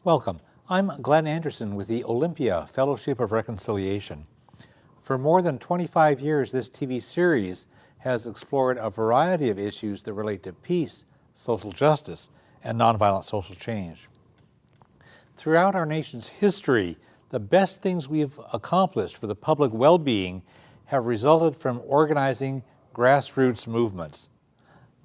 Welcome. I'm Glenn Anderson with the Olympia Fellowship of Reconciliation. For more than 25 years, this TV series has explored a variety of issues that relate to peace, social justice, and nonviolent social change. Throughout our nation's history, the best things we've accomplished for the public well-being have resulted from organizing grassroots movements,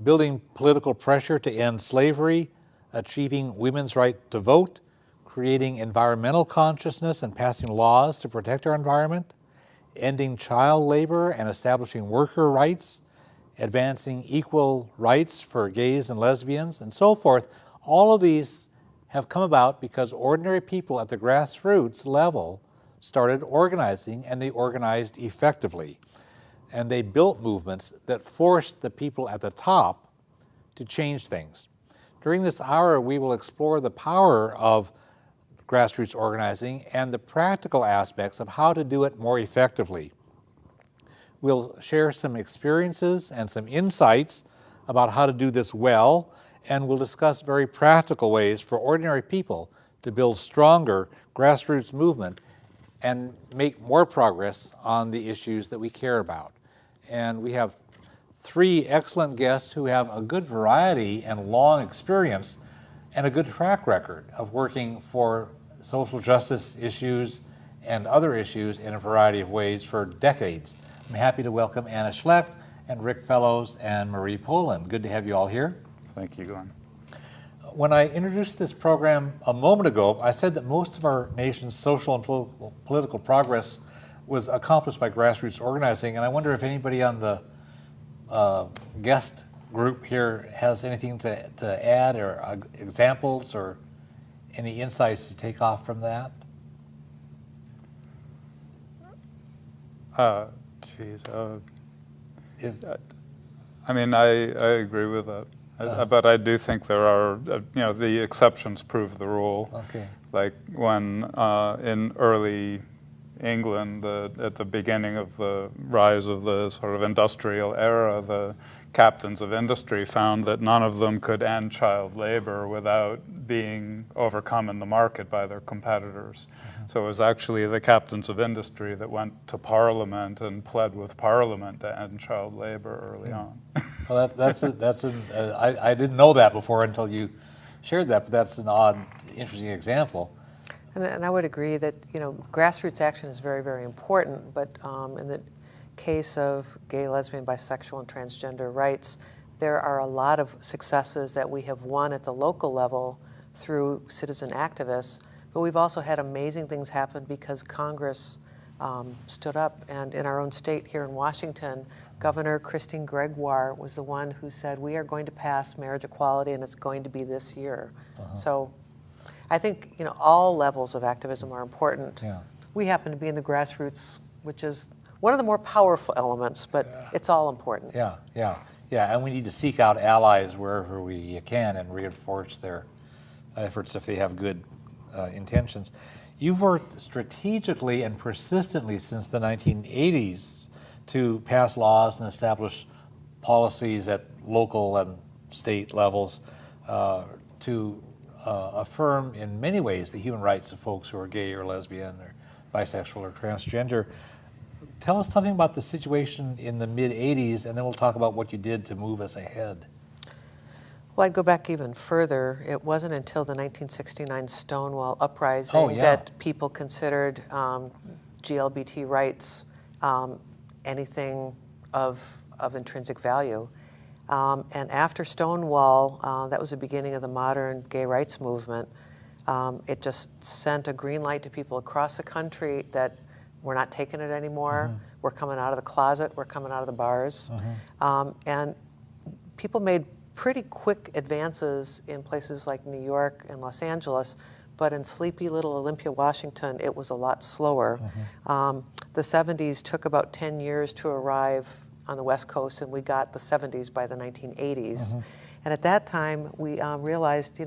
building political pressure to end slavery, achieving women's right to vote, creating environmental consciousness and passing laws to protect our environment, ending child labor and establishing worker rights, advancing equal rights for gays and lesbians, and so forth. All of these have come about because ordinary people at the grassroots level started organizing, and they organized effectively. And they built movements that forced the people at the top to change things. During this hour, we will explore the power of grassroots organizing and the practical aspects of how to do it more effectively. We'll share some experiences and some insights about how to do this well, and we'll discuss very practical ways for ordinary people to build stronger grassroots movement and make more progress on the issues that we care about. And we have three excellent guests who have a good variety and long experience and a good track record of working for social justice issues and other issues in a variety of ways for decades. I'm happy to welcome Anna Schlecht and Rick Fellows and Marie Poland. Good to have you all here. Thank you, Glenn. When I introduced this program a moment ago, I said that most of our nation's social and political progress was accomplished by grassroots organizing, and I wonder if anybody on the guest group here has anything to add, or examples, or any insights to take off from that? I mean, I agree with that. But I do think there are, the exceptions prove the rule. Okay. Like when in early England, at the beginning of the rise of the sort of industrial era, the captains of industry found that none of them could end child labor without being overcome in the market by their competitors. Mm-hmm. So it was actually the captains of industry that went to Parliament and pled with Parliament to end child labor early on. Well, I didn't know that before until you shared that, but that's an odd, interesting example. And I would agree that grassroots action is very, very important, but in the case of gay, lesbian, bisexual, and transgender rights, there are a lot of successes that we have won at the local level through citizen activists, but we've also had amazing things happen because Congress stood up, and in our own state here in Washington, Governor Christine Gregoire was the one who said, we are going to pass marriage equality, and it's going to be this year. Uh-huh. So I think all levels of activism are important. Yeah. We happen to be in the grassroots, which is one of the more powerful elements, but it's all important. Yeah, and we need to seek out allies wherever we can and reinforce their efforts if they have good intentions. You've worked strategically and persistently since the 1980s to pass laws and establish policies at local and state levels to affirm in many ways the human rights of folks who are gay or lesbian or bisexual or transgender. Tell us something about the situation in the mid-'80s, and then we'll talk about what you did to move us ahead. Well, I'd go back even further. It wasn't until the 1969 Stonewall Uprising that people considered GLBT rights anything of intrinsic value. And after Stonewall, that was the beginning of the modern gay rights movement. It just sent a green light to people across the country that we're not taking it anymore. Mm-hmm. We're coming out of the closet. We're coming out of the bars. Mm-hmm. And people made pretty quick advances in places like New York and Los but in sleepy little Olympia, Washington, it was a lot slower. Mm-hmm. The 70s took about 10 years to arrive on the West Coast, and we got the 70s by the 1980s. Mm-hmm. And at that time, we realized,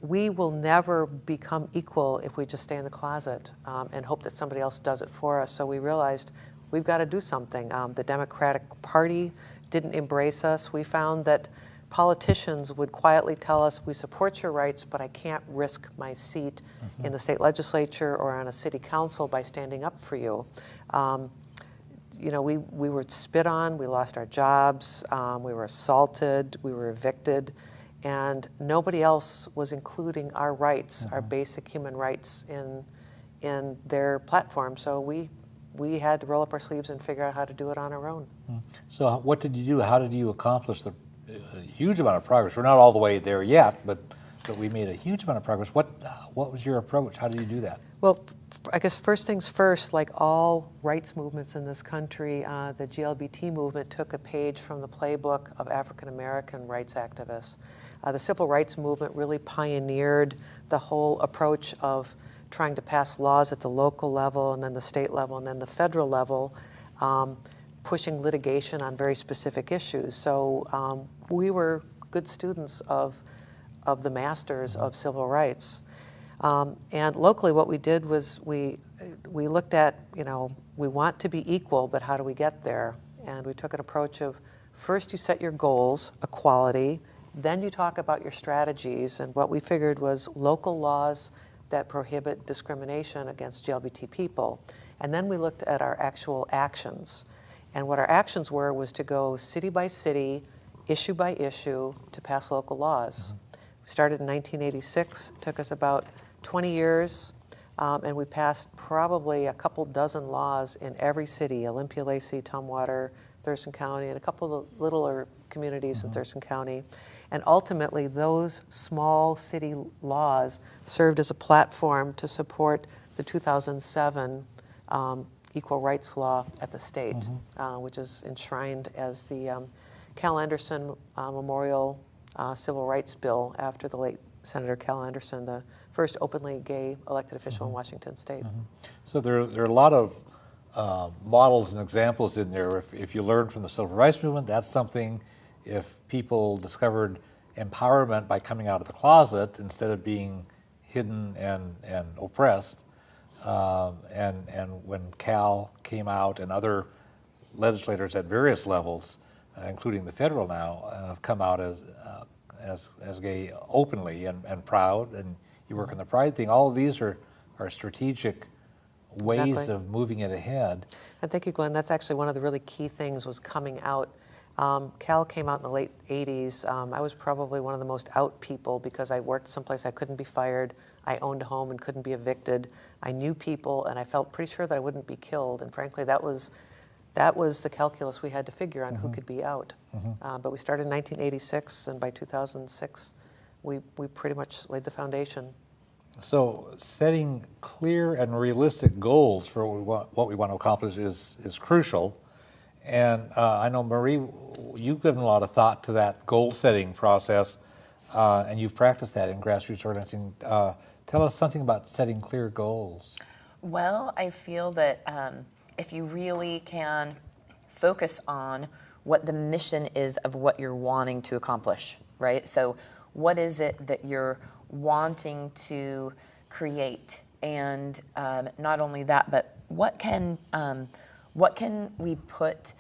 we will never become equal if we just stay in the closet and hope that somebody else does it for us. So we realized we've got to do something. The Democratic Party didn't embrace us. We found that politicians would quietly tell us, we support your rights, but I can't risk my seat in the state legislature or on a city council by standing up for you. You know, we were spit on, we lost our jobs, we were assaulted, we were evicted, and nobody else was including our rights, our basic human rights in their platform. So we had to roll up our sleeves and figure out how to do it on our own. So what did you do? How did you accomplish the huge amount of progress? We're not all the way there yet, but we made a huge amount of progress. What was your approach? How did you do that? Well, I guess first things first, like all rights movements in this country, the GLBT movement took a page from the playbook of African American rights activists. The civil rights movement really pioneered the whole approach of trying to pass laws at the local level and then the state level and then the federal level, pushing litigation on very specific issues. So we were good students of the masters of civil rights. And locally what we did was we looked at, you know, we want to be equal, but how do we get there? And we took an approach of first you set your goals, equality, then you talk about your strategies, and what we figured was local laws that prohibit discrimination against GLBT people. And then we looked at our actual actions. And what our actions were was to go city by city, issue by issue, to pass local laws. We started in 1986, took us about 20 years, and we passed probably a couple dozen laws in every city, Olympia, Lacey, Tumwater, Thurston County, and a couple of the littler communities in Thurston County. And ultimately, those small city laws served as a platform to support the 2007 equal rights law at the state, which is enshrined as the Cal Anderson Memorial Civil Rights Bill after the late Senator Cal Anderson, the first openly gay elected official in Washington State. So there are a lot of models and examples in there. If you learn from the civil rights movement, that's something. If people discovered empowerment by coming out of the closet instead of being hidden and oppressed, and when Cal came out and other legislators at various levels, including the federal now, have come out as gay openly and proud, and you work on the pride thing. All of these are strategic ways of moving it ahead. And thank you, Glenn. That's actually one of the really key things was coming out. Cal came out in the late 80s. I was probably one of the most out people because I worked someplace I couldn't be fired. I owned a home and couldn't be evicted. I knew people, and I felt pretty sure that I wouldn't be killed. And frankly, that was the calculus we had to figure on who could be out. But we started in 1986, and by 2006, we pretty much laid the foundation. So setting clear and realistic goals for what we want to accomplish is crucial. And I know, Marie, you've given a lot of thought to that goal-setting process, and you've practiced that in grassroots organizing. Tell us something about setting clear goals. Well, I feel that if you really can focus on what the mission is of what you're wanting to accomplish, right? So what is it that you're wanting to create? And not only that, but what can we put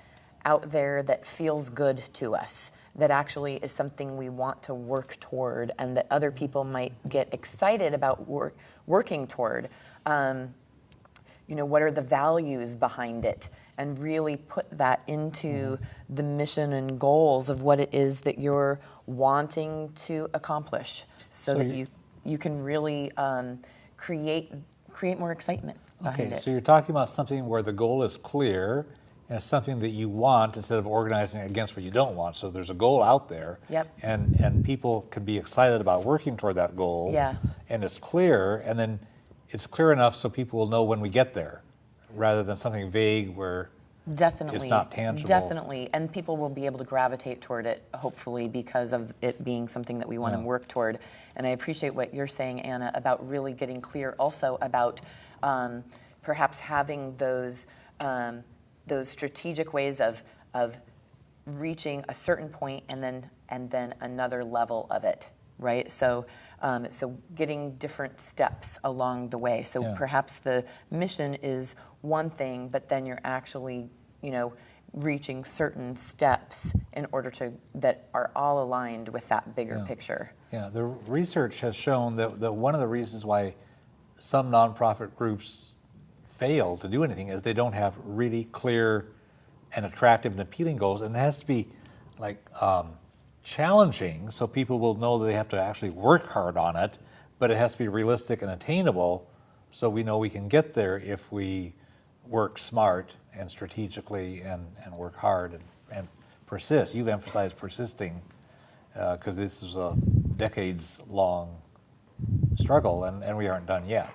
out there that feels good to us, that actually is something we want to work toward and that other people might get excited about working toward? You know, what are the values behind it? And really put that into the mission and goals of what it is that you're wanting to accomplish, so that you can really create more excitement behind it. So you're talking about something where the goal is clear and it's something that you want instead of organizing against what you don't want. So there's a goal out there, and people can be excited about working toward that goal, and it's clear, and then it's clear enough so people will know when we get there, rather than something vague where it's not tangible. Definitely, and people will be able to gravitate toward it, hopefully, because of it being something that we want to work toward. And I appreciate what you're saying, Anna, about really getting clear also about perhaps having those strategic ways of reaching a certain point and then another level of it, right? So getting different steps along the way. So perhaps the mission is one thing, but then you're actually, reaching certain steps in order to, that are all aligned with that bigger picture. Yeah, the research has shown that one of the reasons why some nonprofit groups fail to do anything is they don't have really clear and attractive and appealing goals, and it has to be like challenging so people will know that they have to actually work hard on it, but it has to be realistic and attainable so we know we can get there if we work smart and strategically and work hard and persist. You've emphasized persisting because this is a decades-long struggle, and we aren't done yet.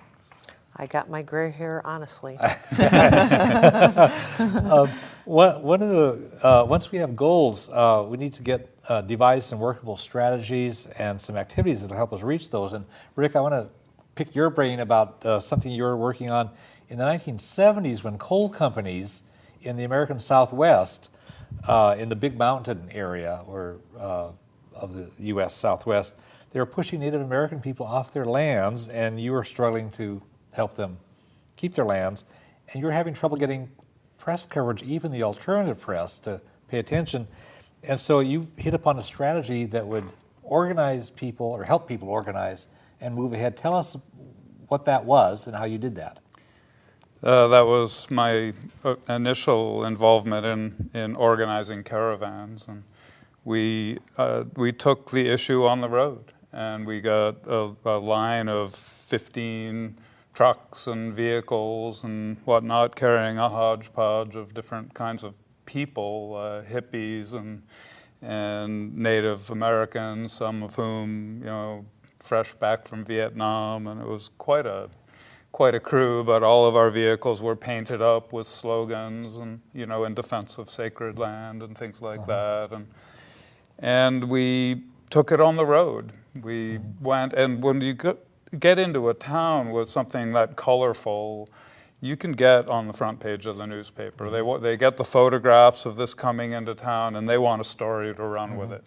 I got my gray hair, honestly. One of the once we have goals, we need to get devise some workable strategies and some activities that will help us reach those. And Rick, I want to pick your brain about something you were working on in the 1970s when coal companies in the American Southwest, in the Big Mountain area or of the U.S. Southwest, they were pushing Native American people off their lands, and you were struggling to help them keep their lands, and you were having trouble getting press coverage, even the alternative press, to pay attention. And so you hit upon a strategy that would organize people or help people organize and move ahead. Tell us what that was and how you did that. That was my initial involvement in organizing caravans, and we took the issue on the road, and we got a line of 15 trucks and vehicles and whatnot, carrying a hodgepodge of different kinds of people, hippies and Native Americans, some of whom, you know, fresh back from Vietnam, and it was quite a crew. But all of our vehicles were painted up with slogans and, you know, in defense of sacred land and things like that, and we took it on the road. We went, and when you get into a town with something that colorful, you can get on the front page of the newspaper. They get the photographs of this coming into town, and they want a story to run with it.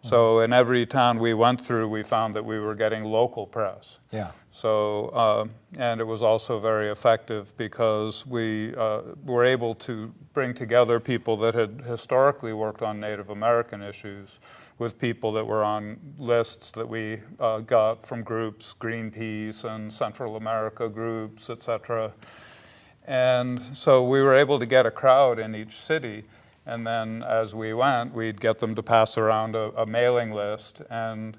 So in every town we went through, we found that we were getting local press. Yeah. So, and it was also very effective because we were able to bring together people that had historically worked on Native American issues with people that were on lists that we got from groups, Greenpeace and Central America groups, etc. And so we were able to get a crowd in each city. And then as we went, we'd get them to pass around a mailing list, and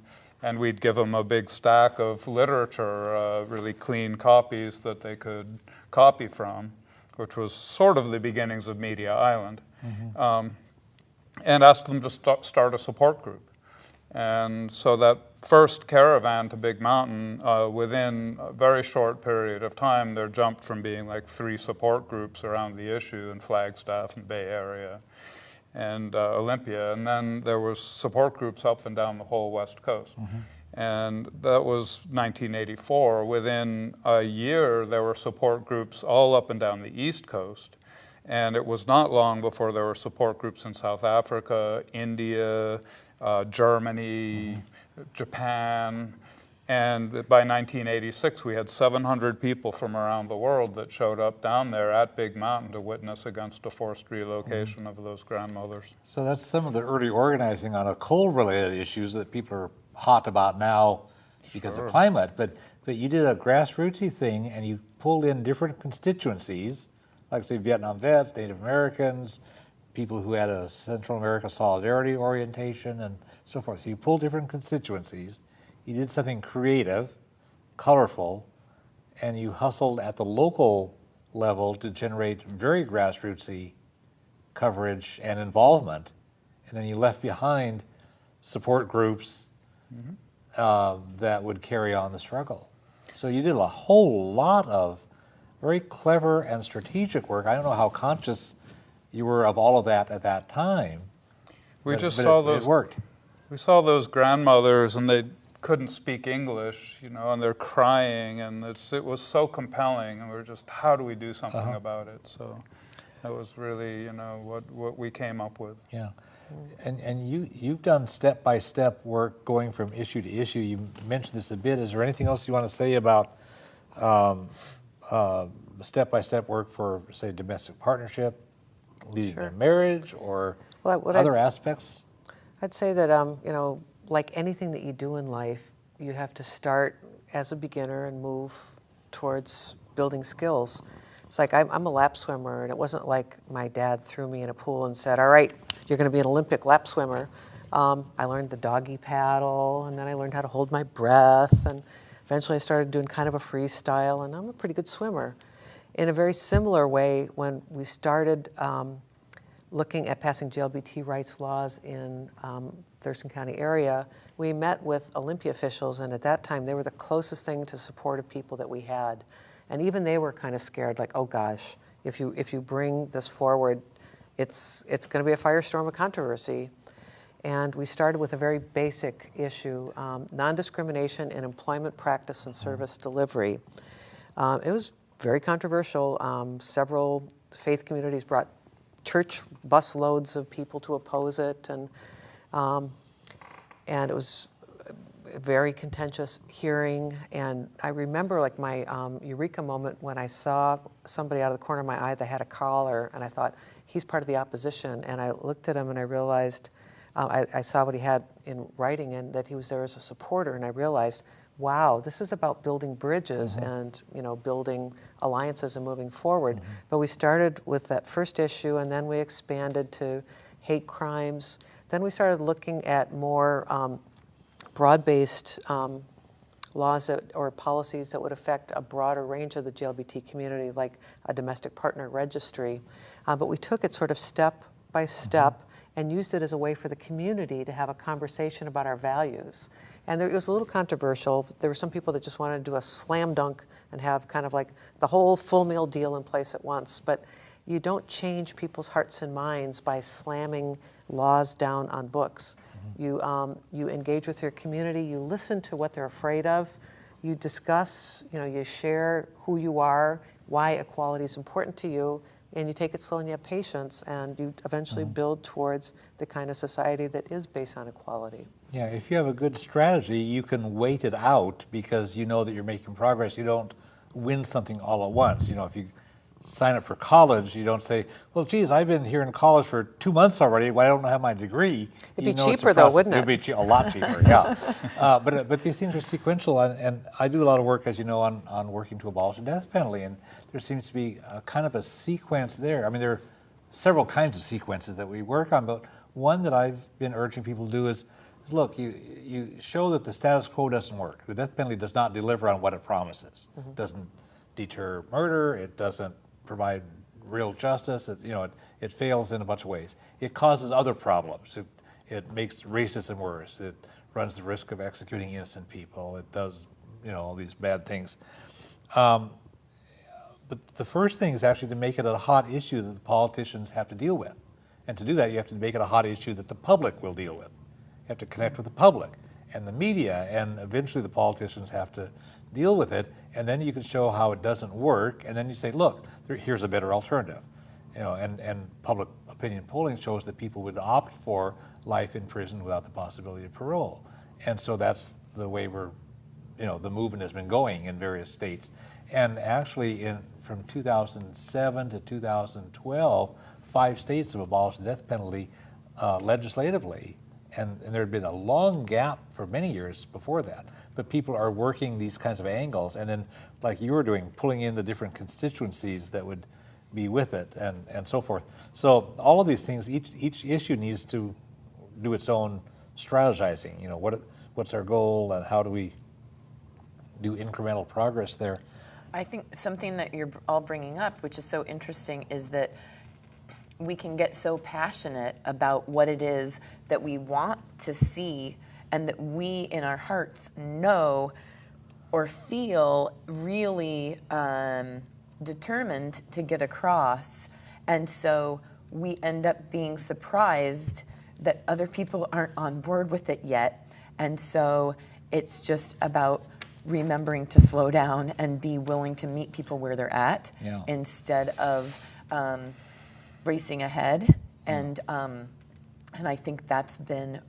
we'd give them a big stack of literature, really clean copies that they could copy from, which was sort of the beginnings of Media Island, and ask them to start a support group. And so that first caravan to Big Mountain, within a very short period of time, there jumped from being like 3 support groups around the issue in Flagstaff and Bay Area and Olympia. And then there was support groups up and down the whole West Coast. And that was 1984. Within a year, there were support groups all up and down the East Coast. And it was not long before there were support groups in South Africa, India, Germany, Japan, and by 1986 we had 700 people from around the world that showed up down there at Big Mountain to witness against a forced relocation of those grandmothers. So that's some of the early organizing on coal-related issues that people are hot about now because of climate, but you did a grassrootsy thing and you pulled in different constituencies, like say Vietnam vets, Native Americans, people who had a Central America solidarity orientation and so forth. So you pulled different constituencies, you did something creative, colorful, and you hustled at the local level to generate very grassrootsy coverage and involvement. And then you left behind support groups that would carry on the struggle. So you did a whole lot of very clever and strategic work. I don't know how conscious you were of all of that at that time. We just saw those. It worked. We saw those grandmothers, and they couldn't speak English, you know, and they're crying, and it was so compelling, and we were just, how do we do something about it? So that was really, you know, what we came up with. Yeah, and you've done step-by-step work going from issue to issue. You mentioned this a bit. Is there anything else you want to say about step-by-step work for, say, domestic partnership, leading to marriage or Well, other aspects? I'd say that, you know, like anything that you do in life, you have to start as a beginner and move towards building skills. It's like I'm a lap swimmer, and it wasn't like my dad threw me in a pool and said, all right, you're going to be an Olympic lap swimmer. I learned the doggy paddle, and then I learned how to hold my breath, and eventually I started doing kind of a freestyle, and I'm a pretty good swimmer. In a very similar way, when we started looking at passing GLBT rights laws in Thurston County area, we met with Olympia officials, and at that time they were the closest thing to supportive people that we had. And even they were kind of scared, like, oh gosh, if you bring this forward, it's going to be a firestorm of controversy. And we started with a very basic issue, non-discrimination in employment practice and service delivery. It was very controversial. Several faith communities brought church bus loads of people to oppose it, and it was a very contentious hearing. And I remember like my eureka moment when I saw somebody out of the corner of my eye that had a collar, and I thought, he's part of the opposition. And I looked at him and I realized, I saw what he had in writing and that he was there as a supporter, and I realized, wow, this is about building bridges and, you know, building alliances and moving forward. But we started with that first issue, and then we expanded to hate crimes. Then we started looking at more broad-based laws or policies that would affect a broader range of the GLBT community, like a domestic partner registry. But we took it sort of step by step and used it as a way for the community to have a conversation about our values. And it was a little controversial. There were some people that just wanted to do a slam dunk and have kind of like the whole full meal deal in place at once. But you don't change people's hearts and minds by slamming laws down on books. You engage with your community, you listen to what they're afraid of, you discuss, you know, you share who you are, why equality is important to you, and you take it slow and you have patience, and you eventually build towards the kind of society that is based on equality. Yeah, if you have a good strategy, you can wait it out because you know that you're making progress. You don't win something all at once. You know, if you sign up for college, you don't say, well, geez, I've been here in college for 2 months already. Why don't I have my degree? It'd be cheaper, though, wouldn't it? It'd be a lot cheaper, yeah. But these things are sequential, and I do a lot of work, as you know, on working to abolish the death penalty, and there seems to be a kind of a sequence there. I mean, there are several kinds of sequences that we work on, but one that I've been urging people to do is look, you show that the status quo doesn't work. The death penalty does not deliver on what it promises. It doesn't deter murder. It doesn't provide real justice. It fails in a bunch of ways. It causes other problems. It makes racism worse. It runs the risk of executing innocent people. It does, all these bad things. But the first thing is actually to make it a hot issue that the politicians have to deal with. And to do that, you have to make it a hot issue that the public will deal with. You have to connect with the public and the media, and eventually the politicians have to deal with it, and then you can show how it doesn't work, and then you say, look, here's a better alternative. And public opinion polling shows that people would opt for life in prison without the possibility of parole. And so that's the way the movement has been going in various states. And actually, from 2007 to 2012, 5 states have abolished the death penalty legislatively. And there had been a long gap for many years before that. But people are working these kinds of angles, and then, like you were doing, pulling in the different constituencies that would be with it, and so forth. So all of these things, each issue needs to do its own strategizing. What's our goal, and how do we do incremental progress there? I think something that you're all bringing up, which is so interesting, is that we can get so passionate about what it is that we want to see and that we in our hearts know or feel really determined to get across. And so we end up being surprised that other people aren't on board with it yet. And so it's just about remembering to slow down and be willing to meet people where they're at instead of racing ahead. And I think that's been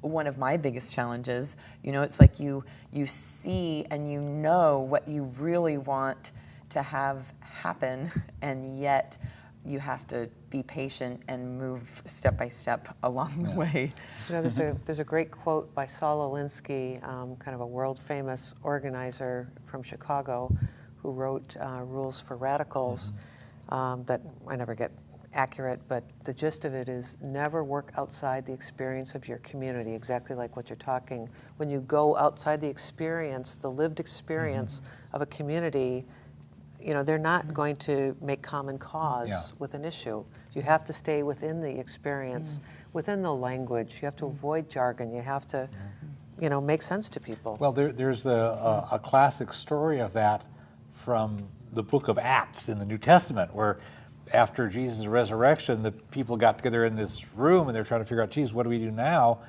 one of my biggest challenges. It's like you see and you know what you really want to have happen, and yet you have to be patient and move step by step along the way. You know, there's a great quote by Saul Alinsky, kind of a world-famous organizer from Chicago, who wrote Rules for Radicals, that I never get accurate, but the gist of it is never work outside the experience of your community, exactly like what you're talking. When you go outside the experience, the lived experience of a community, you know, they're not going to make common cause with an issue. You have to stay within the experience, within the language. You have to avoid jargon. You have to, you know, make sense to people. Well, there's a classic story of that from the book of Acts in the New Testament, where after Jesus' resurrection, the people got together in this room and they're trying to figure out, geez, what do we do now?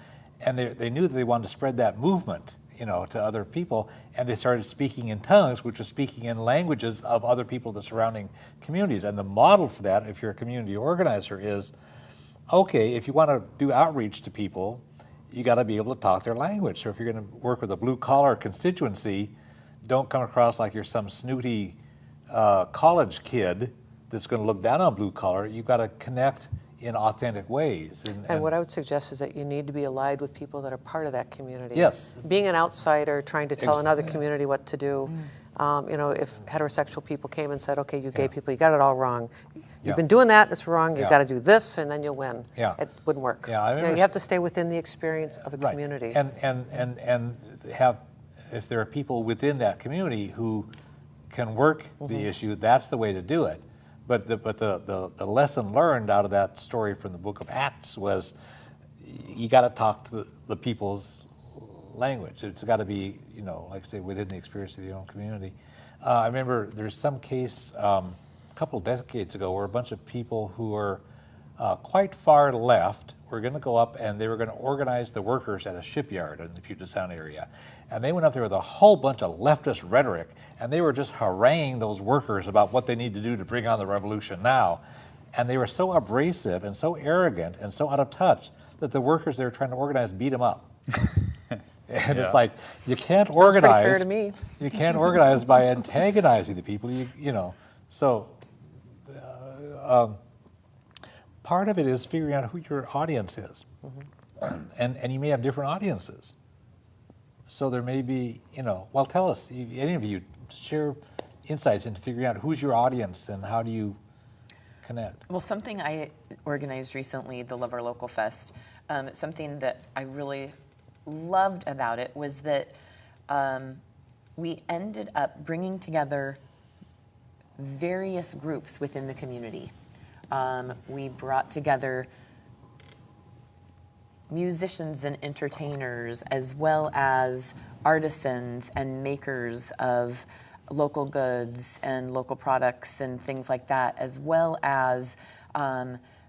And they knew that they wanted to spread that movement, you know, to other people, and they started speaking in tongues, which was speaking in languages of other people, the surrounding communities. And the model for that, if you're a community organizer, is, okay, if you want to do outreach to people, you got to be able to talk their language. So if you're going to work with a blue-collar constituency, don't come across like you're some snooty college kid that's going to look down on blue collar. You've got to connect in authentic ways. And what I would suggest is that you need to be allied with people that are part of that community. Yes. Being an outsider, trying to tell another community what to do. You know, if heterosexual people came and said, okay, you gay people, you got it all wrong. You've been doing that, it's wrong, you've got to do this, and then you'll win. It wouldn't work. Yeah, I you know, you have to stay within the experience of a community. And have, if there are people within that community who can work the issue, that's the way to do it. But the lesson learned out of that story from the book of Acts was you got to talk to the people's language. It's got to be, you know, like I say, within the experience of your own community. I remember there's some case a couple decades ago where a bunch of people who were quite far left were going to go up and they were going to organize the workers at a shipyard in the Puget Sound area. And they went up there with a whole bunch of leftist rhetoric, and they were just haranguing those workers about what they need to do to bring on the revolution now. And they were so abrasive and so arrogant and so out of touch that the workers they were trying to organize beat them up. And it's like, you can't organize. Fair to me. You can't organize by antagonizing the people, you know. So part of it is figuring out who your audience is. And you may have different audiences. So there may be, you know, well, tell us, any of you, share insights into figuring out who's your audience and how do you connect. Well, something I organized recently, the Love Our Local Fest, something that I really loved about it was that we ended up bringing together various groups within the community. We brought together musicians and entertainers, as well as artisans and makers of local goods and local products and things like that, as well as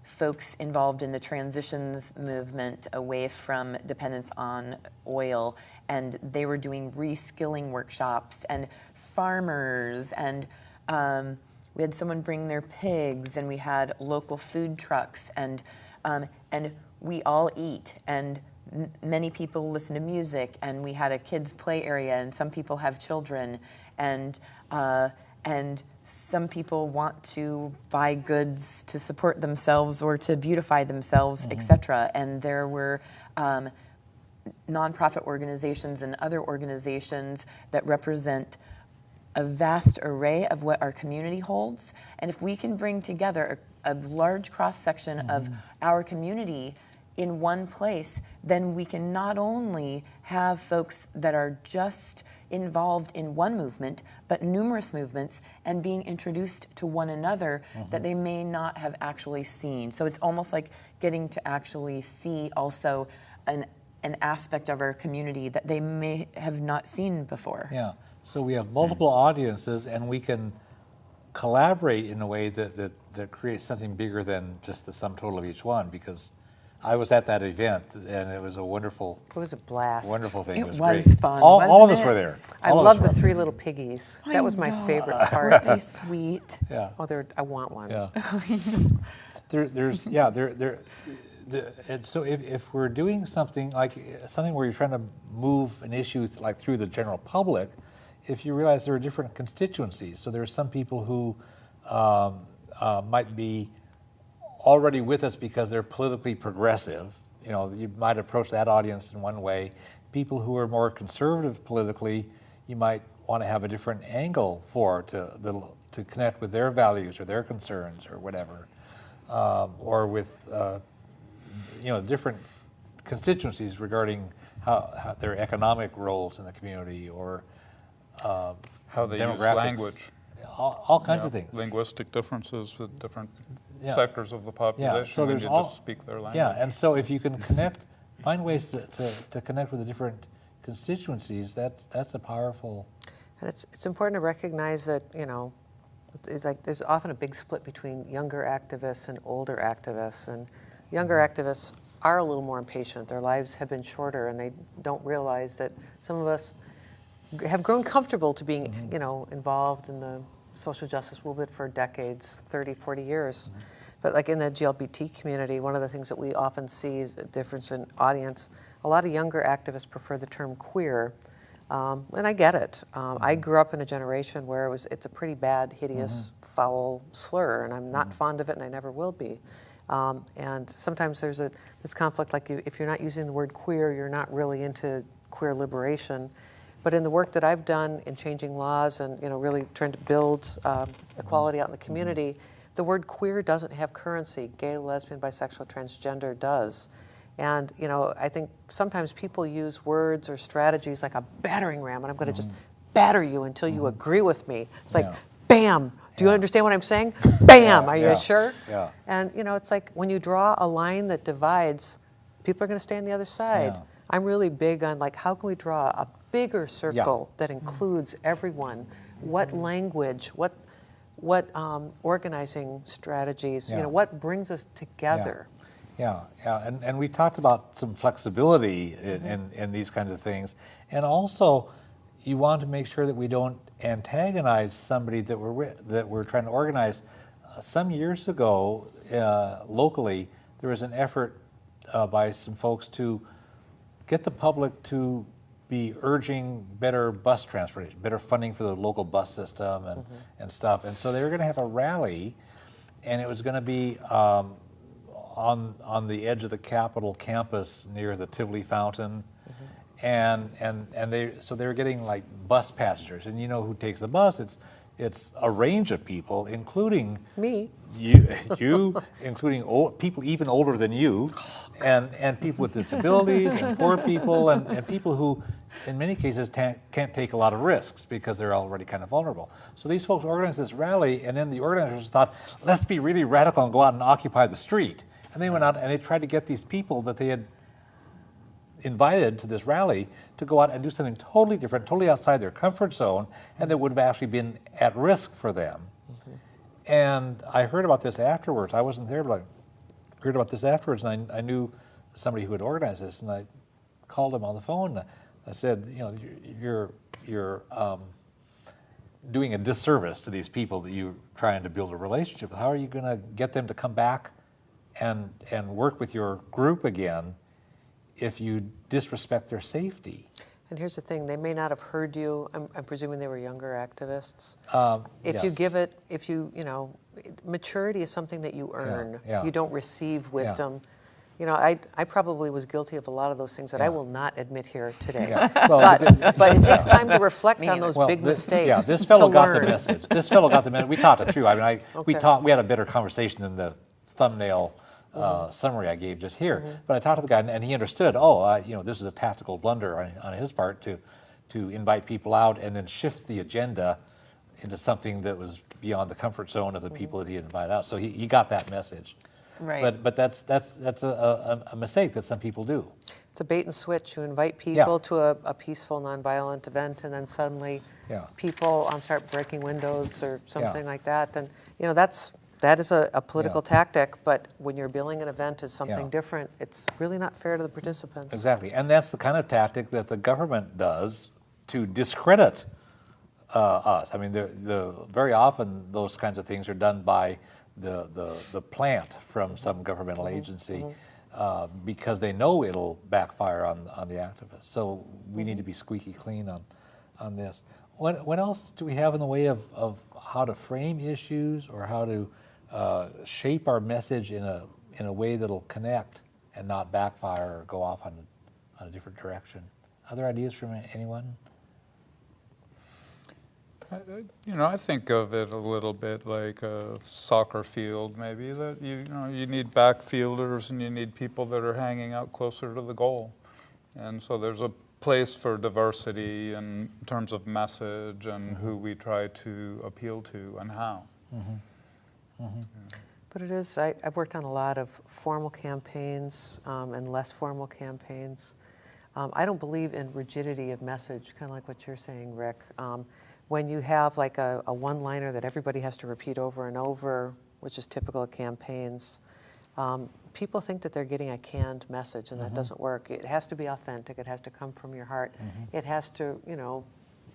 folks involved in the transitions movement away from dependence on oil. And they were doing reskilling workshops, and farmers, and we had someone bring their pigs, and we had local food trucks, and we all eat, and many people listen to music, and we had a kids' play area, and some people have children, and some people want to buy goods to support themselves or to beautify themselves, etc. And there were nonprofit organizations and other organizations that represent a vast array of what our community holds. And if we can bring together a large cross-section of our community in one place, then we can not only have folks that are just involved in one movement, but numerous movements, and being introduced to one another that they may not have actually seen. So it's almost like getting to actually see also an aspect of our community that they may have not seen before. Yeah, so we have multiple audiences, and we can collaborate in a way that creates something bigger than just the sum total of each one, because I was at that event, and it was a wonderful... It was a blast. Wonderful thing. It was was great. fun, All of us wasn't were it? there. I love the three little piggies. That was my favorite part. Pretty sweet. Yeah. Oh, I want one. Yeah. And so if we're doing something like something where you're trying to move an issue like through the general public, if you realize there are different constituencies, so there are some people who might be already with us because they're politically progressive. You might approach that audience in one way. People who are more conservative politically, you might want to have a different angle for to connect with their values or their concerns or whatever, or with different constituencies regarding how their economic roles in the community or how they use demographics. language. All kinds of things. Linguistic differences with different sectors of the population. So there's just speak their language. Yeah, and so if you can find ways to connect with the different constituencies, that's a powerful. And it's important to recognize that, it's like there's often a big split between younger activists and older activists. And younger activists are a little more impatient. Their lives have been shorter, and they don't realize that some of us have grown comfortable to being, involved in the social justice movement for decades, 30, 40 years. But like in the GLBT community, one of the things that we often see is a difference in audience. A lot of younger activists prefer the term queer, and I get it. I grew up in a generation where it's a pretty bad, hideous, foul slur, and I'm not fond of it, and I never will be. And sometimes there's this conflict, like if you're not using the word queer, you're not really into queer liberation. But in the work that I've done in changing laws and really trying to build equality out in the community, the word queer doesn't have currency. Gay, lesbian, bisexual, transgender does. And I think sometimes people use words or strategies like a battering ram, and I'm going to just batter you until you agree with me. It's like, bam! Do you understand what I'm saying? Bam! Are you sure? Yeah. And it's like when you draw a line that divides, people are going to stay on the other side. Yeah. I'm really big on how can we draw a bigger circle that includes everyone? What language? What organizing strategies? What brings us together? Yeah, and we talked about some flexibility in these kinds of things, and also you want to make sure that we don't antagonize somebody that we're trying to organize. Some years ago, locally, there was an effort by some folks to get the public to be urging better bus transportation, better funding for the local bus system and stuff. And so they were going to have a rally, and it was going to be on the edge of the Capitol campus near the Tivoli Fountain. And they were getting like bus passengers, and who takes the bus? It's a range of people, including me, you including people even older than you, and people with disabilities and poor people and people who, in many cases, can't take a lot of risks because they're already kind of vulnerable. So these folks organized this rally, and then the organizers thought, let's be really radical and go out and occupy the street. And they went out and they tried to get these people that they had invited to this rally to go out and do something totally different, totally outside their comfort zone, and that would have actually been at risk for them. And I heard about this afterwards. I wasn't there, but I heard about this afterwards, and I knew somebody who had organized this, and I called him on the phone. And I said, you're doing a disservice to these people that you're trying to build a relationship with. How are you going to get them to come back and work with your group again if you disrespect their safety? And here's the thing, they may not have heard you. I'm presuming they were younger activists. Yes. You give it, maturity is something that you earn. You don't receive wisdom. I probably was guilty of a lot of those things that I will not admit here today. Well, but it takes time to reflect on those big mistakes. Yeah, this fellow got learn. the message. This fellow got the message. We talked it through. I mean, we had a better conversation than the thumbnail summary I gave just here. But I talked to the guy, and he understood. This is a tactical blunder on his part to invite people out and then shift the agenda into something that was beyond the comfort zone of the people that he had invited out. So he got that message. Right. But that's a mistake that some people do. It's a bait and switch. You invite people to a peaceful, nonviolent event, and then suddenly people start breaking windows or something like that. And that is a political tactic, but when you're billing an event as something different, it's really not fair to the participants. Exactly, and that's the kind of tactic that the government does to discredit us. I mean, very often those kinds of things are done by the plant from some governmental agency because they know it'll backfire on the activists. So we need to be squeaky clean on this. What else do we have in the way of how to frame issues or how to shape our message in a way that'll connect and not backfire or go off on a different direction. Other ideas from anyone? You know, I think of it a little bit like a soccer field, maybe, that you need backfielders and you need people that are hanging out closer to the goal. And so there's a place for diversity in terms of message and who we try to appeal to and how. But it is, I've worked on a lot of formal campaigns and less formal campaigns. I don't believe in rigidity of message, kind of like what you're saying, Rick. When you have like a one-liner that everybody has to repeat over and over, which is typical of campaigns, people think that they're getting a canned message, and that doesn't work. It has to be authentic. It has to come from your heart. It has to,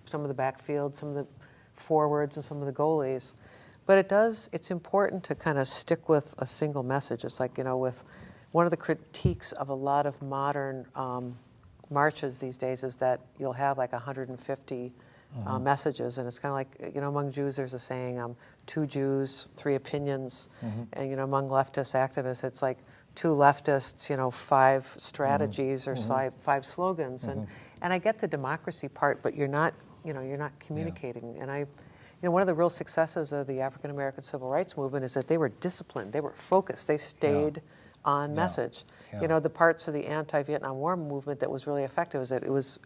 some of the backfield, some of the forwards, and some of the goalies. But it's important to kind of stick with a single message. It's like, with one of the critiques of a lot of modern marches these days is that you'll have like 150 messages, and it's kind of like, among Jews there's a saying, 2 Jews, 3 opinions, and among leftist activists it's like 2 leftists, 5 strategies or 5 slogans, and I get the democracy part, but you're not communicating. And one of the real successes of the African American Civil Rights Movement is that they were disciplined, they were focused, they stayed on message. The parts of the anti-Vietnam War movement that was really effective was that it was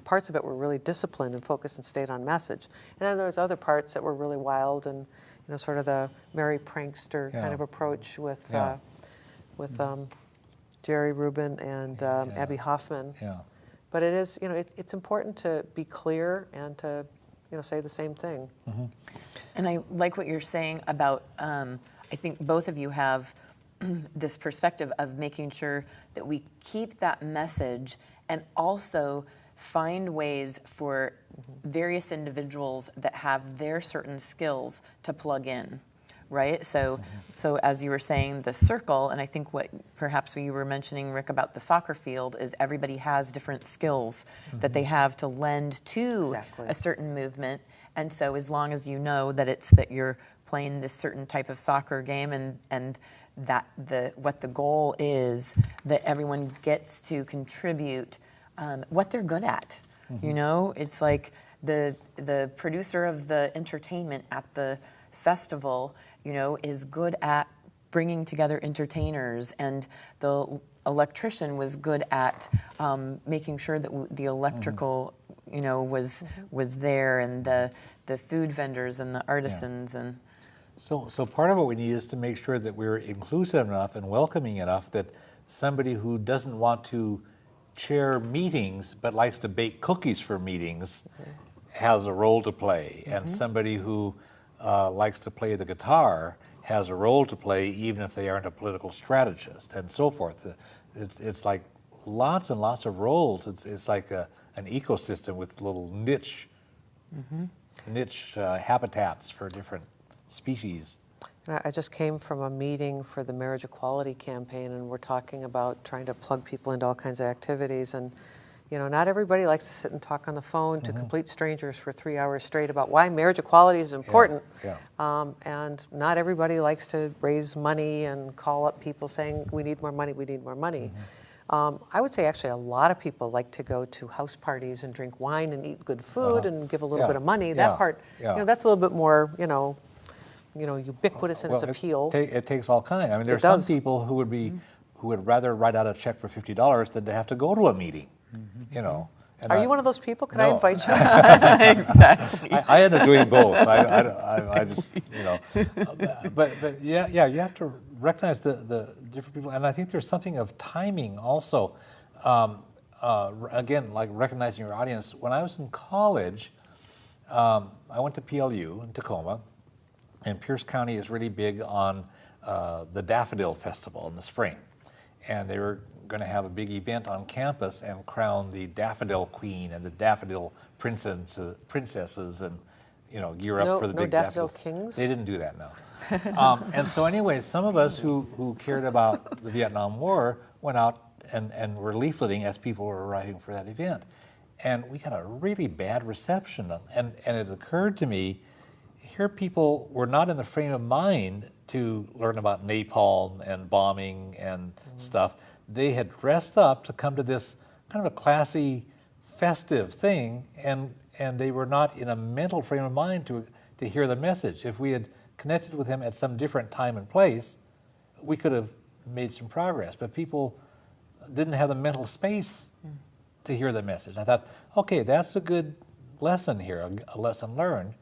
parts of it were really disciplined and focused and stayed on message. And then there was other parts that were really wild and sort of the merry prankster kind of approach with Jerry Rubin and Abby Hoffman. But it is, it's important to be clear and to say the same thing. And I like what you're saying about, I think both of you have this perspective of making sure that we keep that message and also find ways for various individuals that have their certain skills to plug in, right? So as you were saying, the circle, and I think what perhaps you were mentioning, Rick, about the soccer field is everybody has different skills that they have to lend to a certain movement. And so as long as you know that it's that you're playing this certain type of soccer game and that what the goal is, that everyone gets to contribute what they're good at. It's like the producer of the entertainment at the festival, is good at bringing together entertainers, and the electrician was good at making sure that the electrical, was there, and the food vendors and the artisans and. So part of what we need is to make sure that we're inclusive enough and welcoming enough that somebody who doesn't want to chair meetings but likes to bake cookies for meetings has a role to play, and somebody who likes to play the guitar has a role to play even if they aren't a political strategist, and so forth. It's like lots and lots of roles. It's like an ecosystem with little niche habitats for different species. I just came from a meeting for the marriage equality campaign, and we're talking about trying to plug people into all kinds of activities. And not everybody likes to sit and talk on the phone to complete strangers for 3 hours straight about why marriage equality is important. And not everybody likes to raise money and call up people saying, we need more money, we need more money. I would say actually a lot of people like to go to house parties and drink wine and eat good food and give a little bit of money. That part, that's a little bit more, ubiquitous in its appeal. It takes all kinds. I mean, there are some people who would rather write out a check for $50 than to have to go to a meeting. Are you one of those people? Could I invite you? Exactly. I end up doing both. I just, but you have to recognize the different people, and I think there's something of timing also. Again, like recognizing your audience. When I was in college, I went to PLU in Tacoma, and Pierce County is really big on the Daffodil Festival in the spring, and they were going to have a big event on campus and crown the Daffodil Queen and the Daffodil princesses and gear up for the big Daffodil Kings? They didn't do that, no. And so anyway, some of us who cared about the Vietnam War went out and were leafleting as people were arriving for that event. And we got a really bad reception. And it occurred to me, here people were not in the frame of mind to learn about napalm and bombing and stuff. They had dressed up to come to this kind of a classy, festive thing, and they were not in a mental frame of mind to hear the message. If we had connected with him at some different time and place, we could have made some progress. But people didn't have the mental space to hear the message. I thought, okay, that's a good lesson here, a lesson learned,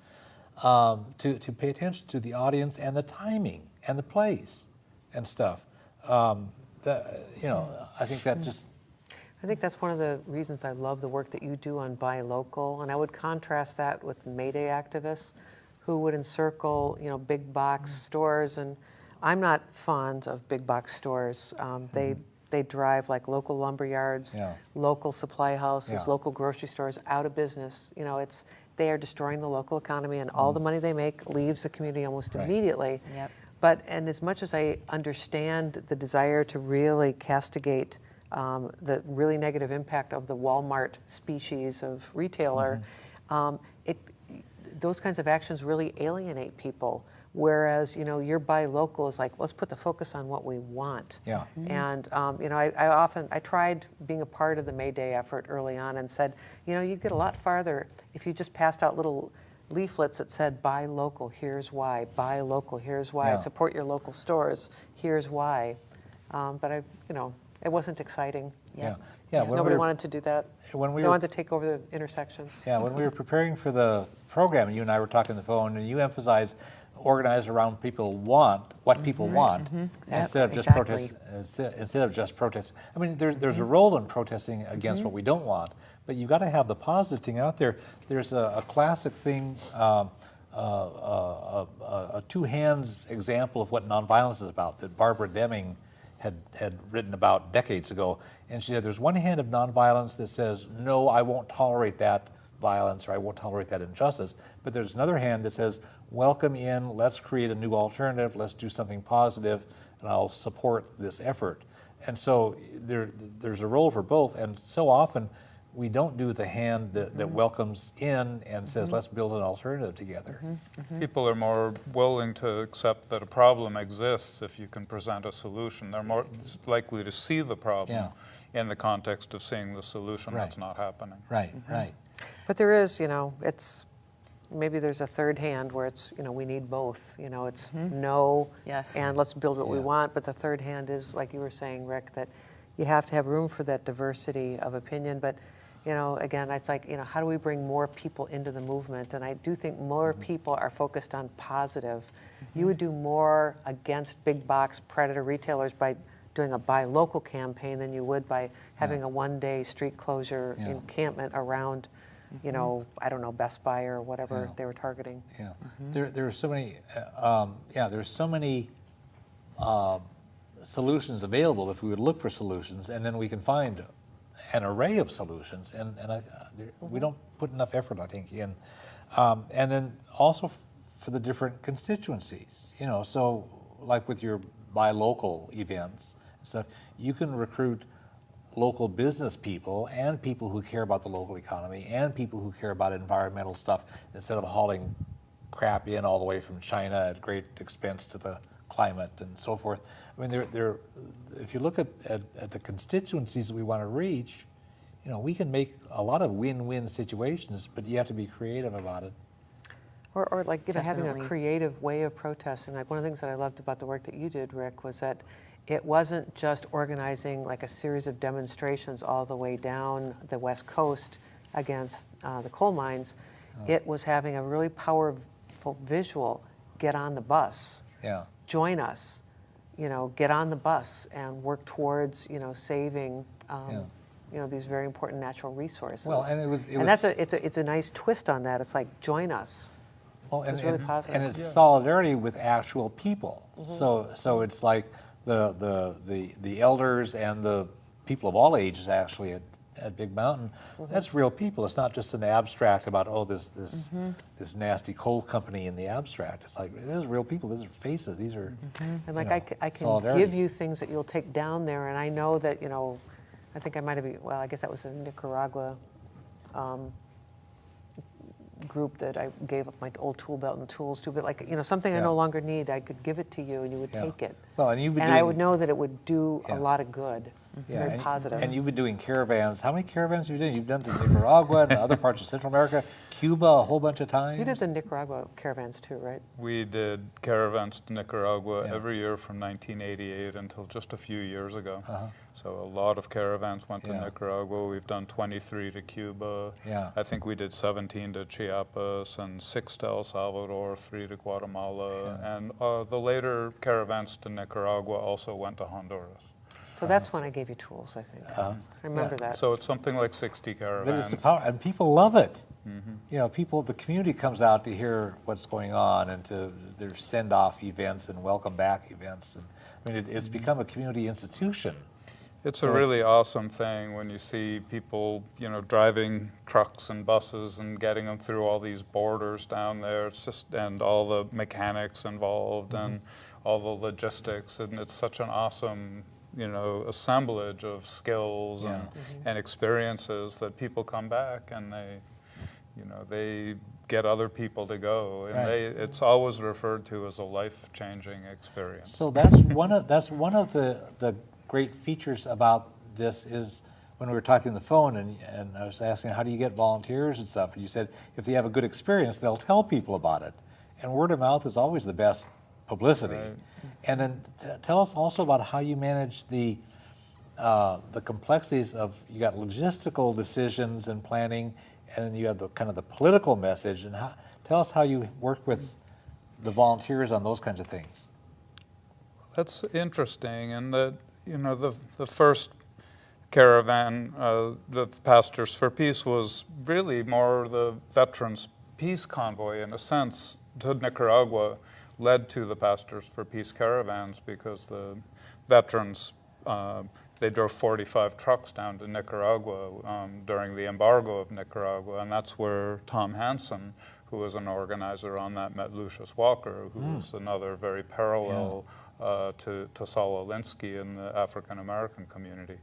to pay attention to the audience and the timing and the place and stuff. I think that just... I think that's one of the reasons I love the work that you do on Buy Local, and I would contrast that with the May Day activists who would encircle, big box stores, and I'm not fond of big box stores. They drive like local lumber yards, local supply houses, local grocery stores out of business. They are destroying the local economy, and all the money they make leaves the community almost immediately. Yep. And as much as I understand the desire to really castigate the really negative impact of the Walmart species of retailer, those kinds of actions really alienate people. Whereas, your buy local is like, let's put the focus on what we want. Yeah. And, I tried being a part of the May Day effort early on and said, you'd get a lot farther if you just passed out little leaflets that said, buy local, here's why, buy local, here's why, support your local stores, here's why. But it wasn't exciting. Nobody wanted to do that. They wanted to take over the intersections. Yeah, when we were preparing for the program, you and I were talking on the phone, and you emphasized organize around people want what people want instead of just protest. Instead of just protest. I mean, there's a role in protesting against what we don't want, but you've got to have the positive thing out there. There's a classic thing, a two hands example of what nonviolence is about that Barbara Deming had written about decades ago, and she said there's one hand of nonviolence that says, no, I won't tolerate that violence, or I won't tolerate that injustice, but there's another hand that says, welcome in, let's create a new alternative, let's do something positive, and I'll support this effort. And so there's a role for both, and so often we don't do the hand that welcomes in and says, let's build an alternative together. People are more willing to accept that a problem exists if you can present a solution. They're more likely to see the problem in the context of seeing the solution that's not happening. Right. But there is, maybe there's a third hand where it's, we need both. It's no, and let's build what we want. But the third hand is, like you were saying, Rick, that you have to have room for that diversity of opinion. But, again, it's like, how do we bring more people into the movement? And I do think more people are focused on positive. You would do more against big box predator retailers by doing a buy local campaign than you would by having a one-day street closure encampment around, I don't know, Best Buy or whatever they were targeting. Yeah, there are so many. There's so many solutions available if we would look for solutions, and then we can find an array of solutions. And we don't put enough effort, I think, in. And then also for the different constituencies. So like with your buy local events and stuff, you can recruit local business people and people who care about the local economy and people who care about environmental stuff instead of hauling crap in all the way from China at great expense to the climate and so forth. I mean, if you look at the constituencies that we want to reach, we can make a lot of win-win situations, but you have to be creative about it. Or like, having a creative way of protesting. Like, one of the things that I loved about the work that you did, Rick, was that it wasn't just organizing like a series of demonstrations all the way down the West Coast against the coal mines. It was having a really powerful visual. Get on the bus. Join us. Get on the bus and work towards saving these very important natural resources. Well, and it's a nice twist on that. It's like, join us. Well, and, it's really positive. And it's solidarity with actual people. So it's like the elders and the people of all ages actually at Big Mountain. That's real people. It's not just an abstract about this nasty coal company in the abstract. It's like, these are real people. These are faces. These are and like I can give you things that you'll take down there, and I know that I think I might have. Well, I guess that was in Nicaragua. group that I gave up my old tool belt and tools to, but like, something I no longer need, I could give it to you and you would take it. Well, and I would know that it would do a lot of good. It's very positive. And you've been doing caravans. How many caravans have you done? You've done to Nicaragua and other parts of Central America, Cuba a whole bunch of times? You did the Nicaragua caravans too, right? We did caravans to Nicaragua every year from 1988 until just a few years ago. So a lot of caravans went to Nicaragua. We've done 23 to Cuba. I think we did 17 to Chiapas and 6 to El Salvador, 3 to Guatemala. And the later caravans to Nicaragua also went to Honduras. So that's when I gave you tools, I think. I remember that. So it's something like 60 caravans. But it's the power, and people love it. The community comes out to hear what's going on and to their send-off events and welcome back events. And I mean, it's become a community institution. It's a really awesome thing when you see people, driving trucks and buses and getting them through all these borders down there. It's just, and all the mechanics involved and all the logistics, and it's such an awesome assemblage of skills and experiences that people come back and they get other people to go, and it's always referred to as a life-changing experience. So that's one of the great features about this is when we were talking on the phone and I was asking how do you get volunteers and stuff, and you said if they have a good experience they'll tell people about it, and word of mouth is always the best publicity. And then tell us also about how you manage the complexities of, you got logistical decisions and planning, and then you have the kind of the political message, and tell us how you work with the volunteers on those kinds of things. That's interesting, and that the first caravan, the Pastors for Peace, was really more the Veterans Peace Convoy in a sense to Nicaragua, led to the Pastors for Peace caravans, because the veterans, they drove 45 trucks down to Nicaragua during the embargo of Nicaragua, and that's where Tom Hansen, who was an organizer on that, met Lucius Walker, who was another very parallel to Saul Alinsky in the African American community.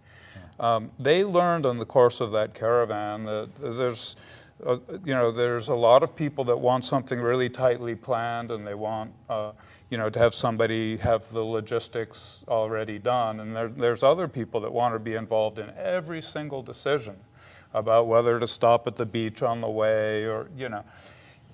They learned in the course of that caravan that there's a lot of people that want something really tightly planned, and they want, to have somebody have the logistics already done. And there's other people that want to be involved in every single decision about whether to stop at the beach on the way or,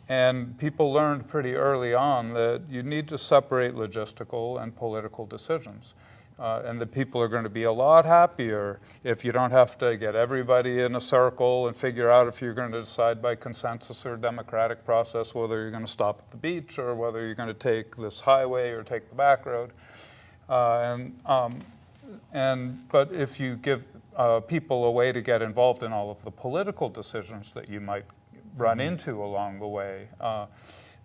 And people learned pretty early on that you need to separate logistical and political decisions. And the people are going to be a lot happier if you don't have to get everybody in a circle and figure out if you're going to decide by consensus or democratic process whether you're going to stop at the beach or whether you're going to take this highway or take the back road. But if you give people a way to get involved in all of the political decisions that you might run into along the way,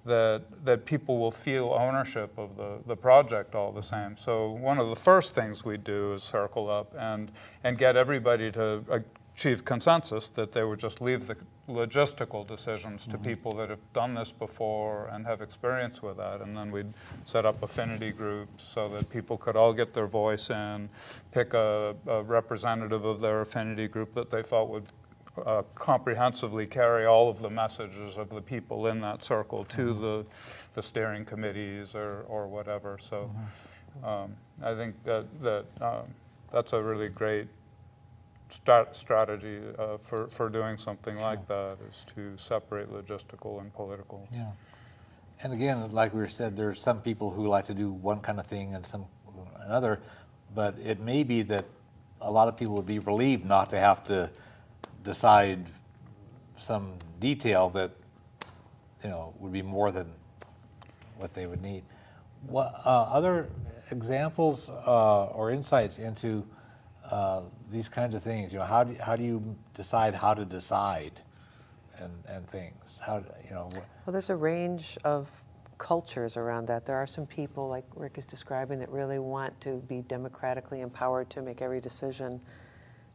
that people will feel ownership of the project all the same. So one of the first things we do is circle up and get everybody to achieve consensus that they would just leave the logistical decisions to people that have done this before and have experience with that. And then we'd set up affinity groups so that people could all get their voice in, pick a representative of their affinity group that they felt would comprehensively carry all of the messages of the people in that circle to the steering committees or whatever. So I think that's a really great strategy for doing something like that, is to separate logistical and political. Yeah. And again, like we said, there's some people who like to do one kind of thing and some another, but it may be that a lot of people would be relieved not to have to decide some detail that would be more than what they would need. What other examples or insights into these kinds of things? How do you decide how to decide and things? Well, there's a range of cultures around that. There are some people, like Rick is describing, that really want to be democratically empowered to make every decision.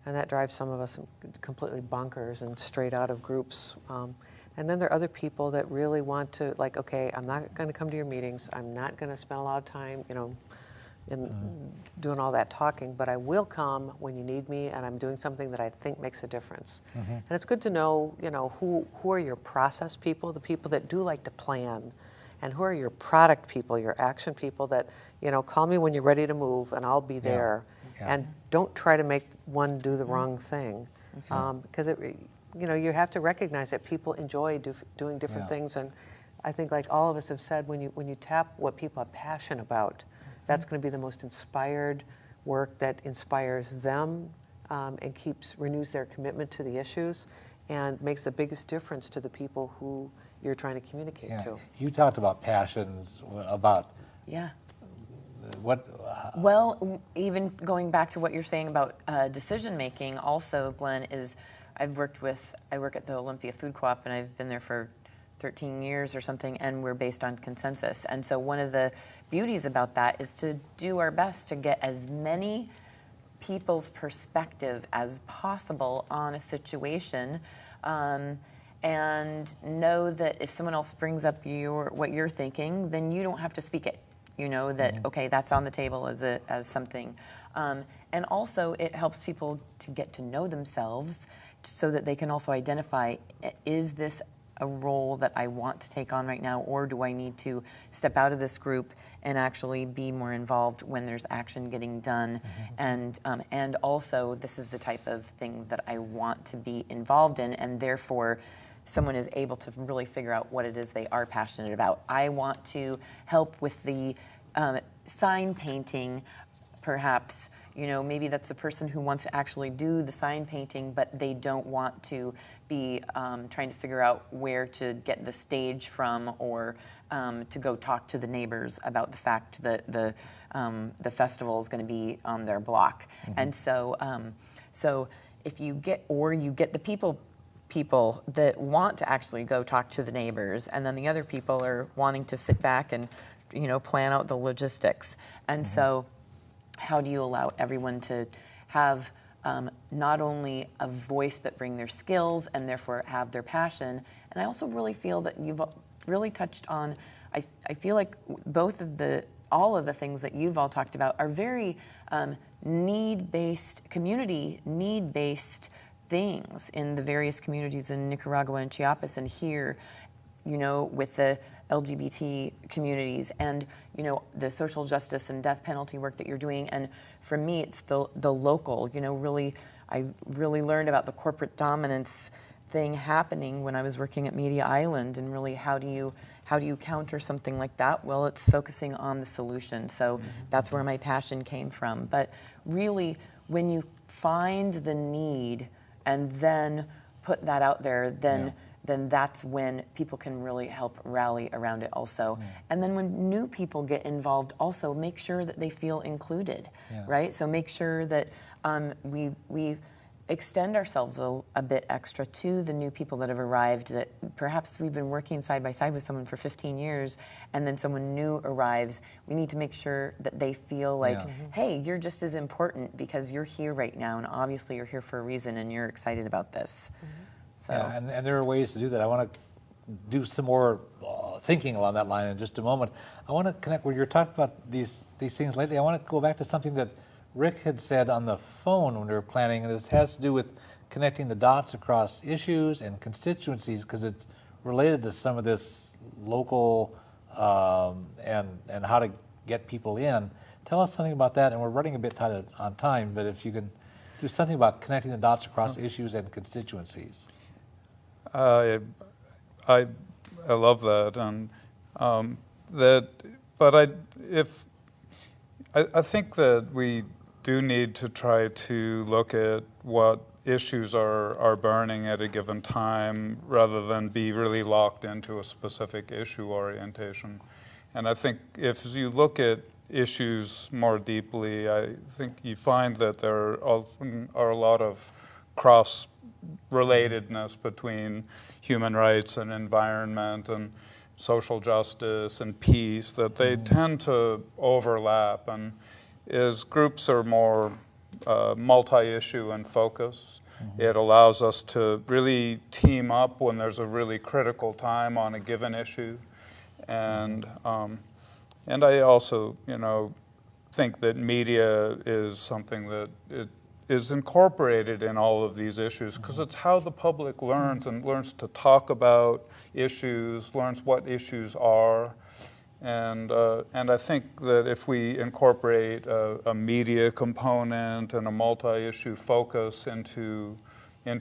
And that drives some of us completely bonkers and straight out of groups. And then there are other people that really want to, like, okay, I'm not going to come to your meetings. I'm not going to spend a lot of time, in doing all that talking, but I will come when you need me and I'm doing something that I think makes a difference. And it's good to know, who are your process people, the people that do like to plan, and who are your product people, your action people that, call me when you're ready to move and I'll be there. And don't try to make one do the wrong thing. Because you have to recognize that people enjoy doing different things. And I think, like all of us have said, when you tap what people are passionate about, that's going to be the most inspired work that inspires them and renews their commitment to the issues and makes the biggest difference to the people who you're trying to communicate to. You talked about passions, about what? Well, even going back to what you're saying about decision making, also, Glenn, is I work at the Olympia Food Co-op, and I've been there for 13 years or something, and we're based on consensus. And so one of the beauties about that is to do our best to get as many people's perspective as possible on a situation, and know that if someone else brings up what you're thinking, then you don't have to speak it. You know that, okay, that's on the table as something. And also it helps people to get to know themselves so that they can also identify, is this a role that I want to take on right now, or do I need to step out of this group and actually be more involved when there's action getting done? And also, this is the type of thing that I want to be involved in, and therefore someone is able to really figure out what it is they are passionate about. I want to help with the sign painting, perhaps. Maybe that's the person who wants to actually do the sign painting, but they don't want to be trying to figure out where to get the stage from, or to go talk to the neighbors about the fact that the festival is going to be on their block. And so if you get the people that want to actually go talk to the neighbors, and then the other people are wanting to sit back and plan out the logistics. And so how do you allow everyone to have not only a voice but bring their skills and therefore have their passion? And I also really feel that you've really touched on, I feel like all of the things that you've all talked about are very community need-based things in the various communities in Nicaragua and Chiapas and here, with the LGBT communities and, the social justice and death penalty work that you're doing. And for me, it's the local, I really learned about the corporate dominance thing happening when I was working at Media Island, and really how do you counter something like that? Well, it's focusing on the solution. So that's where my passion came from. But really, when you find the need and then put that out there, then that's when people can really help rally around it also. And then when new people get involved, also make sure that they feel included, right? So make sure that we extend ourselves a bit extra to the new people that have arrived, that perhaps we've been working side by side with someone for 15 years, and then someone new arrives. We need to make sure that they feel like, hey, you're just as important because you're here right now, and obviously you're here for a reason, and you're excited about this. So. Yeah, and there are ways to do that. I want to do some more thinking along that line in just a moment. I want to connect, when you're talking about these things lately, I want to go back to something that Rick had said on the phone when we were planning, and it has to do with connecting the dots across issues and constituencies, because it's related to some of this local and how to get people in. Tell us something about that, and we're running a bit tight on time, but if you can do something about connecting the dots across issues and constituencies. I love that, and I think that we do need to try to look at what issues are burning at a given time, rather than be really locked into a specific issue orientation. And I think if you look at issues more deeply, I think you find that there often are a lot of cross-relatedness between human rights and environment and social justice and peace, that they tend to overlap. And as groups are more multi-issue and focus, it allows us to really team up when there's a really critical time on a given issue. And I also, think that media is something that it is incorporated in all of these issues, because it's how the public learns and learns to talk about issues, learns what issues are. And I think that if we incorporate a media component and a multi-issue focus into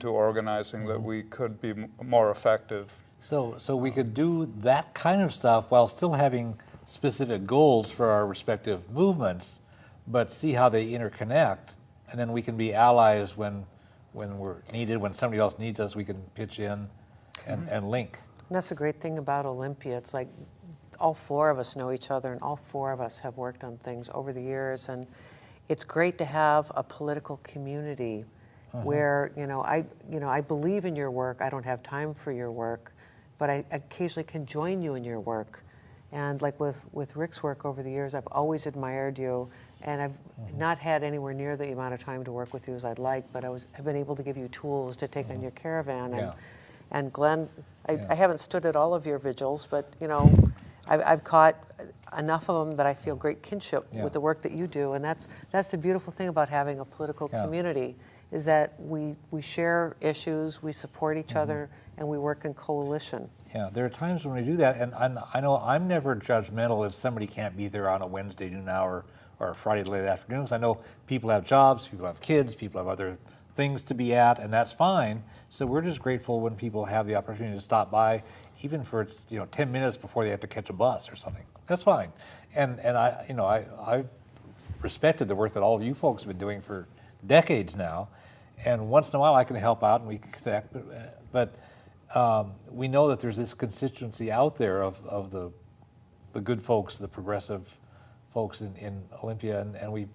organizing, that we could be more effective. So we could do that kind of stuff while still having specific goals for our respective movements, but see how they interconnect, and then we can be allies when we're needed. When somebody else needs us, we can pitch in and link. And that's the great thing about Olympia. It's like all four of us know each other, and all four of us have worked on things over the years, and it's great to have a political community where I believe in your work. I don't have time for your work, but I occasionally can join you in your work. And like with Rick's work over the years, I've always admired you, and I've not had anywhere near the amount of time to work with you as I'd like, but have been able to give you tools to take on your caravan. And Glenn, I haven't stood at all of your vigils, but I've caught enough of them that I feel great kinship with the work that you do, and that's the beautiful thing about having a political community, is that we share issues, we support each other, and we work in coalition. Yeah, there are times when we do that, and I know I'm never judgmental if somebody can't be there on a Wednesday noon hour or a Friday late afternoon, because I know people have jobs, people have kids, people have other things to be at, and that's fine. So we're just grateful when people have the opportunity to stop by, even for 10 minutes before they have to catch a bus or something. That's fine. And I've respected the work that all of you folks have been doing for decades now, and once in a while I can help out and we can connect, but we know that there's this constituency out there of the good folks, the progressive folks in Olympia, and we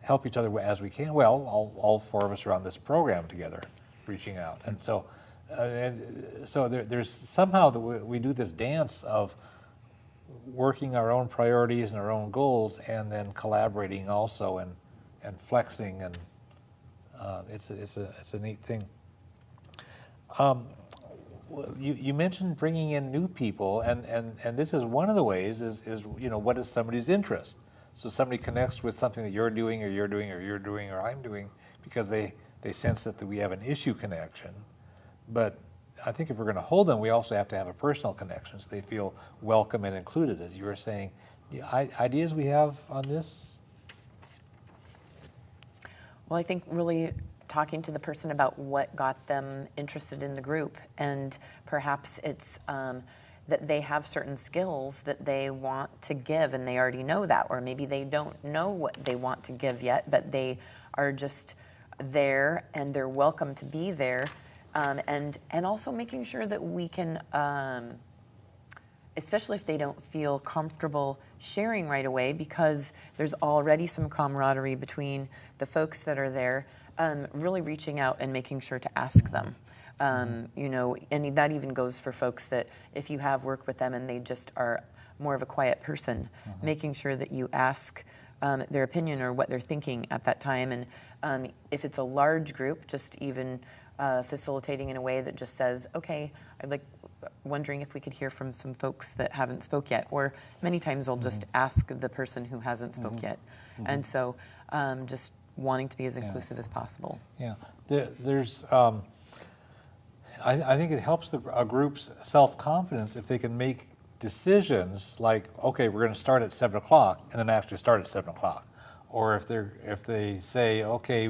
help each other as we can. Well, all four of us are on this program together, reaching out, and so there's somehow that we do this dance of working our own priorities and our own goals, and then collaborating also and flexing, and it's a neat thing. You mentioned bringing in new people, and this is one of the ways is what is somebody's interest. So somebody connects with something that you're doing or I'm doing because they sense that we have an issue connection. But I think if we're going to hold them, we also have to have a personal connection so they feel welcome and included, as you were saying. Ideas we have on this? Well, I think really talking to the person about what got them interested in the group, and perhaps it's that they have certain skills that they want to give and they already know that, or maybe they don't know what they want to give yet, but they are just there and they're welcome to be there, and also making sure that we can, especially if they don't feel comfortable sharing right away, because there's already some camaraderie between the folks that are there, really reaching out and making sure to ask them. And that even goes for folks that if you have worked with them and they just are more of a quiet person, making sure that you ask their opinion or what they're thinking at that time. And if it's a large group, just even facilitating in a way that just says, okay, wondering if we could hear from some folks that haven't spoke yet, or many times I'll just ask the person who hasn't spoke yet. And so just wanting to be as inclusive as possible. Yeah, there's I think it helps a group's self-confidence if they can make decisions like, okay, we're going to start at 7 o'clock, and then actually start at 7 o'clock. Or if they say, okay,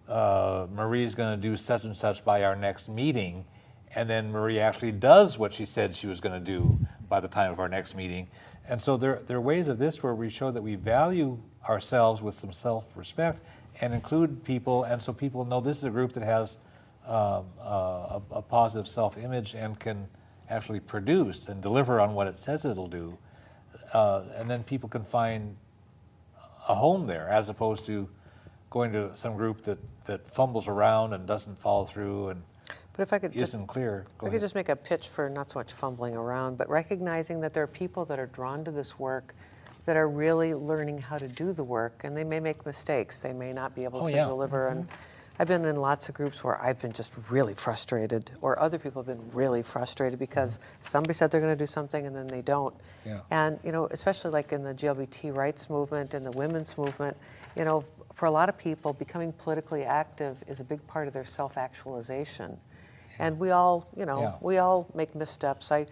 Marie's going to do such and such by our next meeting, and then Marie actually does what she said she was going to do by the time of our next meeting. And so there are ways of this where we show that we value ourselves with some self-respect and include people, and so people know this is a group that has a positive self-image and can actually produce and deliver on what it says it'll do. And then people can find a home there, as opposed to going to some group that fumbles around and doesn't follow through and but if I could isn't clear. I could just make a pitch for not so much fumbling around, but recognizing that there are people that are drawn to this work that are really learning how to do the work, and they may make mistakes. They may not be able to deliver I've been in lots of groups where I've been just really frustrated, or other people have been really frustrated because somebody said they're going to do something and then they don't. Yeah. And, you know, especially like in the LGBT rights movement and the women's movement, you know, for a lot of people, becoming politically active is a big part of their self-actualization. And we all, you know, we all make missteps. I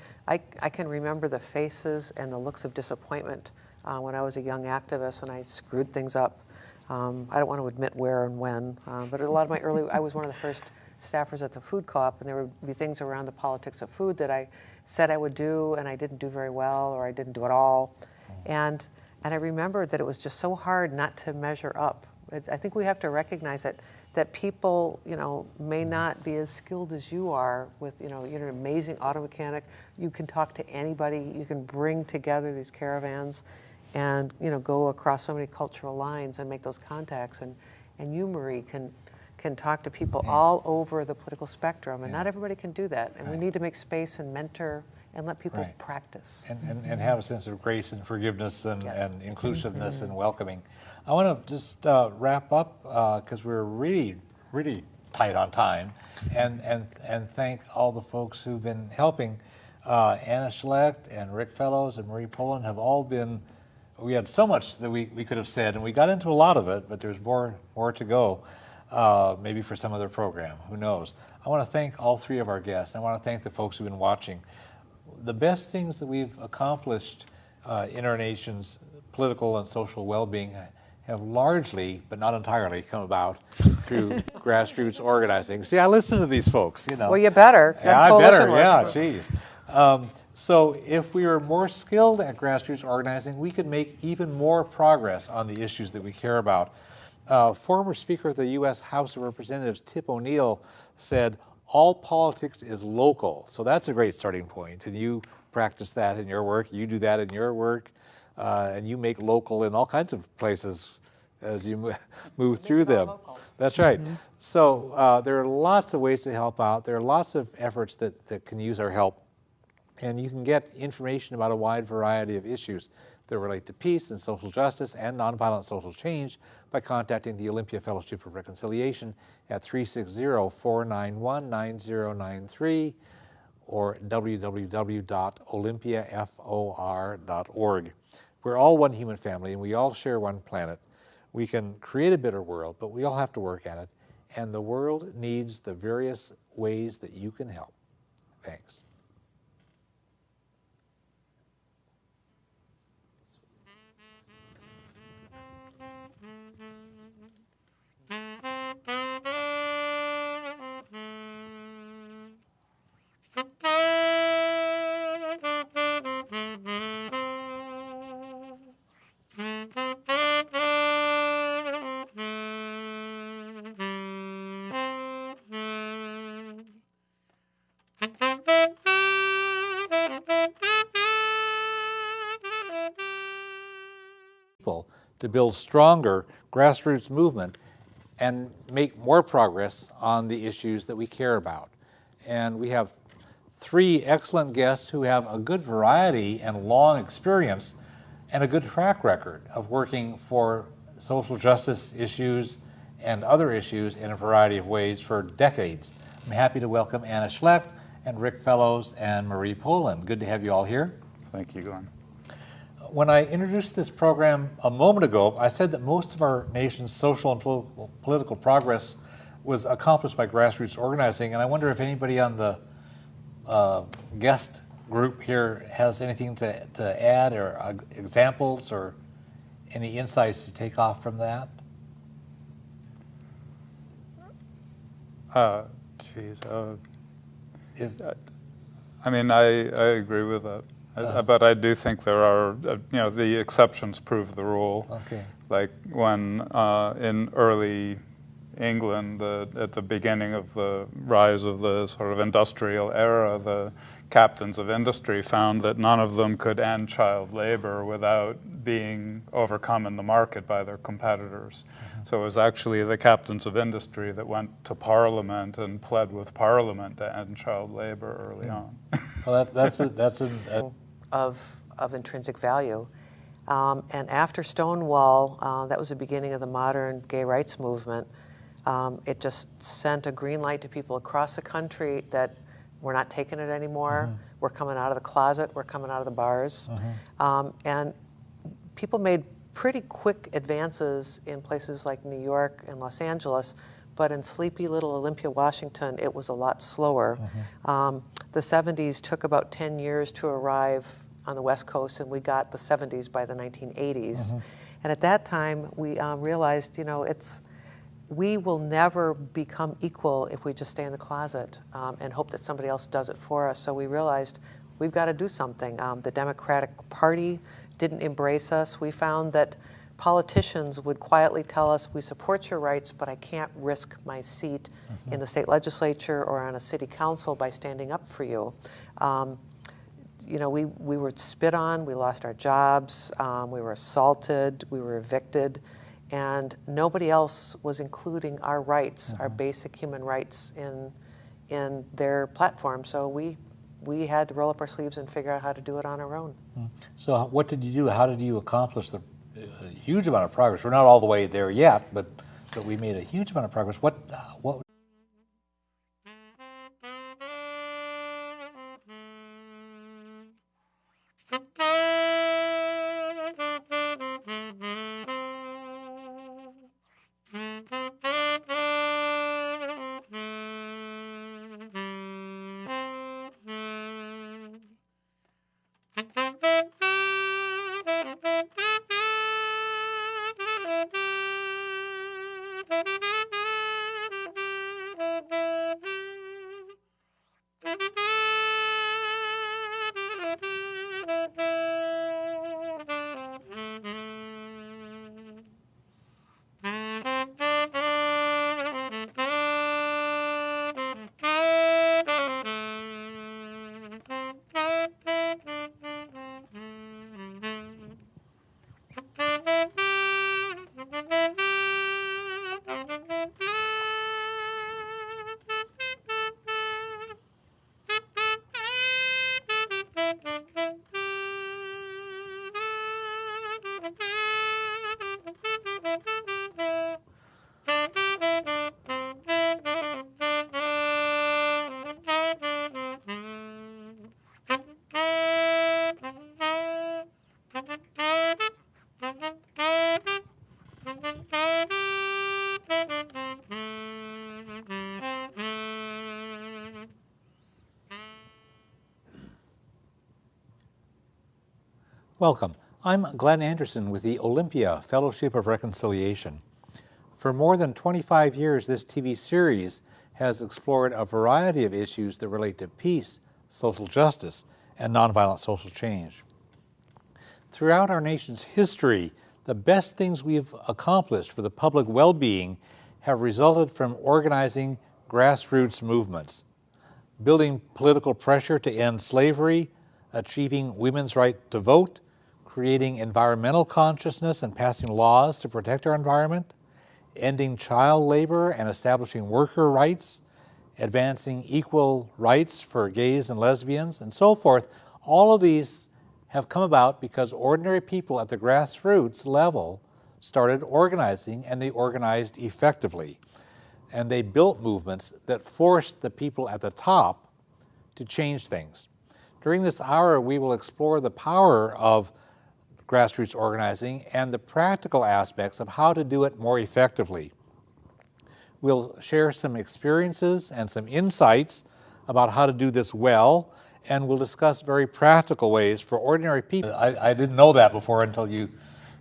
can remember the faces and the looks of disappointment when I was a young activist and I screwed things up. I don't want to admit where and when, but a lot of my I was one of the first staffers at the food co-op, and there would be things around the politics of food that I said I would do and I didn't do very well, or I didn't do at all. And I remember that it was just so hard not to measure up. I think we have to recognize that people, you know, may not be as skilled as you are with, you know, you're an amazing auto mechanic. You can talk to anybody. You can bring together these caravans and, you know, go across so many cultural lines and make those contacts. And you, Marie, can talk to people all over the political spectrum, and not everybody can do that. And we need to make space and mentor and let people practice. And have a sense of grace and forgiveness and inclusiveness and welcoming. I want to just wrap up because we're really, really tight on time, and thank all the folks who've been helping. Anna Schlecht and Rick Fellows and Marie Poland have all been. We had so much that we could have said, and we got into a lot of it, but there's more to go, maybe for some other program, who knows. I want to thank all three of our guests. I want to thank the folks who've been watching. The best things that we've accomplished in our nation's political and social well-being have largely, but not entirely, come about through grassroots organizing. See, I listen to these folks, you know. Well, you better. That's coalition work. Geez. So if we were more skilled at grassroots organizing, we could make even more progress on the issues that we care about. Former Speaker of the U.S. House of Representatives, Tip O'Neill, said, all politics is local. So that's a great starting point. And you practice that in your work. You do that in your work. And you make local in all kinds of places as you move through them. That's right. So there are lots of ways to help out. There are lots of efforts that can use our help. And you can get information about a wide variety of issues that relate to peace and social justice and nonviolent social change by contacting the Olympia Fellowship of Reconciliation at 360-491-9093 or www.olympiafor.org. We're all one human family and we all share one planet. We can create a better world, but we all have to work at it. And the world needs the various ways that you can help. Thanks. To build stronger grassroots movement and make more progress on the issues that we care about. And we have three excellent guests who have a good variety and long experience and a good track record of working for social justice issues and other issues in a variety of ways for decades. I'm happy to welcome Anna Schlecht and Rick Fellows and Marie Poland. Good to have you all here. Thank you, Glenn. When I introduced this program a moment ago, I said that most of our nation's social and political progress was accomplished by grassroots organizing, and I wonder if anybody on the guest group here has anything to add or examples or any insights to take off from that? I mean, I agree with that. But I do think there are, the exceptions prove the rule. Okay. Like when in early England, at the beginning of the rise of the sort of industrial era, the captains of industry found that none of them could end child labor without being overcome in the market by their competitors. Mm-hmm. So it was actually the captains of industry that went to Parliament and pled with Parliament to end child labor early on. Well, that's of intrinsic value. And after Stonewall, that was the beginning of the modern gay rights movement. It just sent a green light to people across the country that we're not taking it anymore. We're coming out of the closet. We're coming out of the bars. And people made pretty quick advances in places like New York and Los Angeles, but in sleepy little Olympia, Washington, it was a lot slower. The 70s took about 10 years to arrive on the West Coast, and we got the 70s by the 1980s. And at that time, we realized, we will never become equal if we just stay in the closet and hope that somebody else does it for us. So we realized we've got to do something. The Democratic Party didn't embrace us. We found that politicians would quietly tell us, we support your rights, but I can't risk my seat in the state legislature or on a city council by standing up for you. We were spit on, we lost our jobs, we were assaulted, we were evicted, and nobody else was including our rights, our basic human rights in their platform. So we had to roll up our sleeves and figure out how to do it on our own. So what did you do? How did you accomplish the huge amount of progress? We're not all the way there yet, but we made a huge amount of progress. What Welcome. I'm Glenn Anderson with the Olympia Fellowship of Reconciliation. For more than 25 years, this TV series has explored a variety of issues that relate to peace, social justice, and nonviolent social change. Throughout our nation's history, the best things we've accomplished for the public well-being have resulted from organizing grassroots movements, building political pressure to end slavery, achieving women's right to vote, creating environmental consciousness and passing laws to protect our environment, ending child labor and establishing worker rights, advancing equal rights for gays and lesbians, and so forth. All of these have come about because ordinary people at the grassroots level started organizing, and they organized effectively. And they built movements that forced the people at the top to change things. During this hour, we will explore the power of grassroots organizing and the practical aspects of how to do it more effectively. We'll share some experiences and some insights about how to do this well, and we'll discuss very practical ways for ordinary people. I didn't know that before until you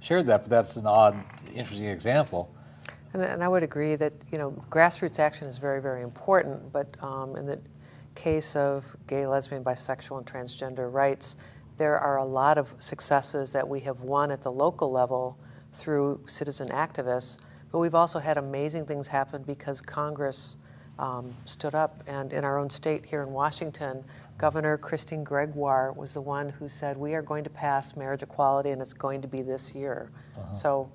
shared that, but that's an odd, interesting example. And I would agree that grassroots action is very, very important, but in the case of gay, lesbian, bisexual, and transgender rights, there are a lot of successes that we have won at the local level through citizen activists, but we've also had amazing things happen because Congress stood up. And in our own state here in Washington, Governor Christine Gregoire was the one who said, we are going to pass marriage equality, and it's going to be this year. So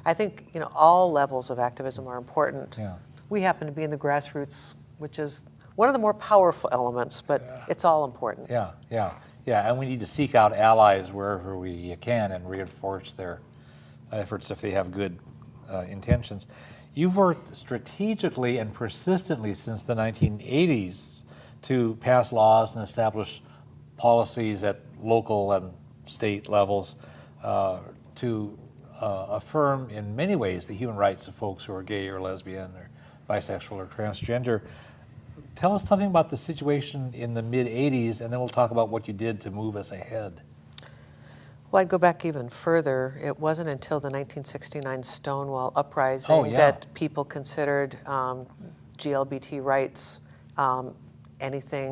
I think all levels of activism are important. Yeah. We happen to be in the grassroots, which is one of the more powerful elements, but it's all important. Yeah, and we need to seek out allies wherever we can and reinforce their efforts if they have good intentions. You've worked strategically and persistently since the 1980s to pass laws and establish policies at local and state levels to affirm in many ways the human rights of folks who are gay or lesbian or bisexual or transgender. Tell us something about the situation in the mid-'80s, and then we'll talk about what you did to move us ahead. Well, I'd go back even further. It wasn't until the 1969 Stonewall Uprising that people considered GLBT rights anything